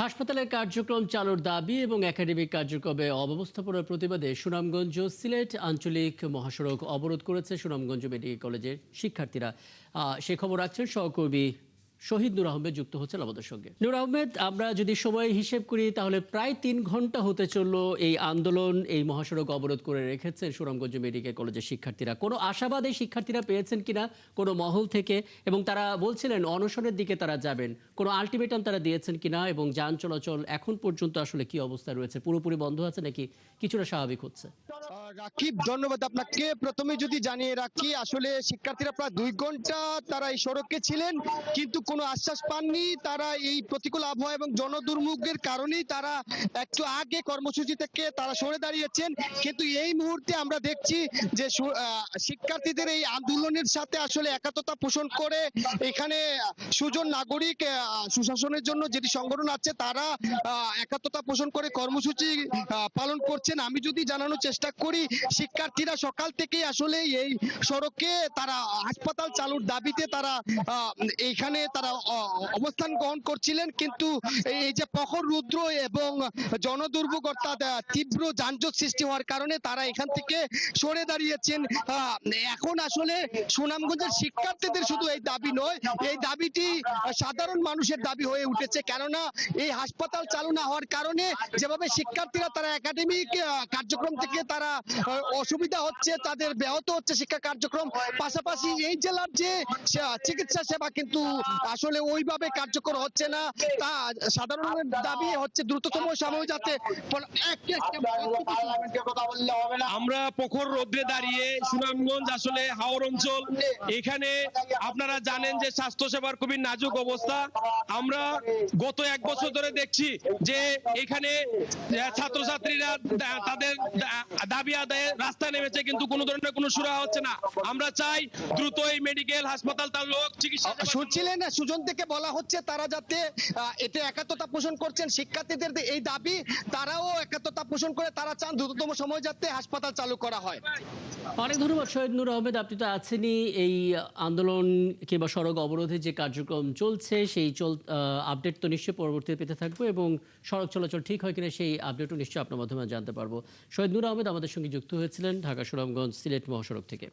হাসপাতালের কার্যক্রম চালুর দাবি এবং একাডেমিক কার্যক্রমে অব্যবস্থাপনার প্রতিবাদে সুনামগঞ্জ সিলেট আঞ্চলিক মহাসড়ক অবরোধ করেছে সুনামগঞ্জ মেডিকেল কলেজের শিক্ষার্থীরা। সে খবর রাখছেন সহকর্মী শহীদ নূর আহমেদ, যুক্ত হচ্ছেন আমাদের সঙ্গে। নূর আহমেদ, আমরা যদি সময় হিসেব করি তাহলে প্রায় 3 ঘন্টা হতে চলল এই আন্দোলন, এই মহাসড়ক অবরোধ করে রেখেছেন সুনামগঞ্জ মেডিকেল কলেজের শিক্ষার্থীরা। কোনো আশাবাদ এই শিক্ষার্থীরা পেয়েছেন কিনা কোনো মহল থেকে, এবং তারা বলছিলেন অনশনের দিকে তারা যাবেন, কোনো আলটিমেটাম তারা দিয়েছেন কিনা, এবং যান চলাচল এখন পর্যন্ত আসলে কি অবস্থা রয়েছে? পুরোপুরি বন্ধ আছে নাকি কিছুটা স্বাভাবিক হচ্ছে? রাকিব, ধন্যবাদ আপনাকে। প্রথমে যদি জানিয়ে রাখি, আসলে শিক্ষার্থীরা প্রায় 2 ঘন্টা তারা এই সড়কে ছিলেন, কিন্তু কোনো আশ্বাস পাননি। তারা এই প্রতিকূল আবহাওয়া এবং জনদুর্ভোগের কারণেই তারা একটু আগে কর্মসূচি থেকে তারা সরে দাঁড়িয়েছেন। কিন্তু এই মুহূর্তে আমরা দেখছি যে শিক্ষার্থীদের এই আন্দোলনের সাথে আসলে একাত্মতা পোষণ করে এখানে সুজন নাগরিক সুশাসনের জন্য যেটি সংগঠন আছে, তারা একাত্মতা পোষণ করে কর্মসূচি পালন করছেন। আমি যদি জানানোর চেষ্টা করি, শিক্ষার্থীরা সকাল থেকেই আসলে এই সড়কে তারা হাসপাতাল চালুর দাবিতে তারা এইখানে তারা অবস্থান গ্রহণ করছিলেন। কিন্তু এই যে প্রখর রৌদ্র এবং জনদুর্ভোগ অর্থাৎ তীব্র যানজট সৃষ্টি হওয়ার কারণে তারা এখান থেকে সরে দাঁড়িয়েছেন। এখন আসলে সুনামগঞ্জের শিক্ষার্থীদের শুধু এই দাবি নয়, এই দাবিটি সাধারণ মানুষের দাবি হয়ে উঠেছে। কেননা এই হাসপাতাল চালু না হওয়ার কারণে যেভাবে শিক্ষার্থীরা তারা একাডেমিক কার্যক্রম থেকে তারা অসুবিধা হচ্ছে, তাদের ব্যাহত হচ্ছে শিক্ষা কার্যক্রম। পাশাপাশি এই জেলার যে চিকিৎসা সেবা কিন্তু আসলে ওইভাবে কার্যকর হচ্ছে না। তা সাধারণের দাবি হচ্ছে দ্রুততম সময় যাতে আমরা প্রখর রোদ্রে দাঁড়িয়ে সুনামগঞ্জ আসলে হাওর অঞ্চল, এখানে আপনারা জানেন যে স্বাস্থ্য সেবার খুবই নাজুক অবস্থা। আমরা গত 1 বছর ধরে দেখছি যে এখানে ছাত্রছাত্রীরা তাদের দাবি আদায়ে রাস্তায় নেমেছে, কিন্তু কোনো ধরনের কোনো সুরাহা হচ্ছে না। আমরা চাই দ্রুত এই মেডিকেল হাসপাতাল চালু হোক। চিকিৎসা শুনছিলেন সুজন থেকে বলা হচ্ছে তারা যাতে এটা একাত্মতা পোষণ করছেন শিক্ষার্থীদের এই দাবি, তারাও একাত্মতা পোষণ করে তারা চান দ্রুততম সময় যাতে হাসপাতাল চালু করা হয়। অনেক ধন্যবাদ শহীদ নূর আহমেদ, আপনি তো আছেনই এই আন্দোলন কিংবা সড়ক অবরোধে যে কার্যক্রম চলছে সেই আপডেট তো নিশ্চয়ই পরবর্তীতে পেতে থাকবো, এবং সড়ক চলাচল ঠিক হয় কিনা সেই আপডেটও নিশ্চয়ই আপনার মাধ্যমে জানতে পারবো। শহীদ নূর আহমেদ আমাদের সঙ্গে যুক্ত হয়েছিলেন ঢাকা সুনামগঞ্জ সিলেট মহাসড়ক থেকে।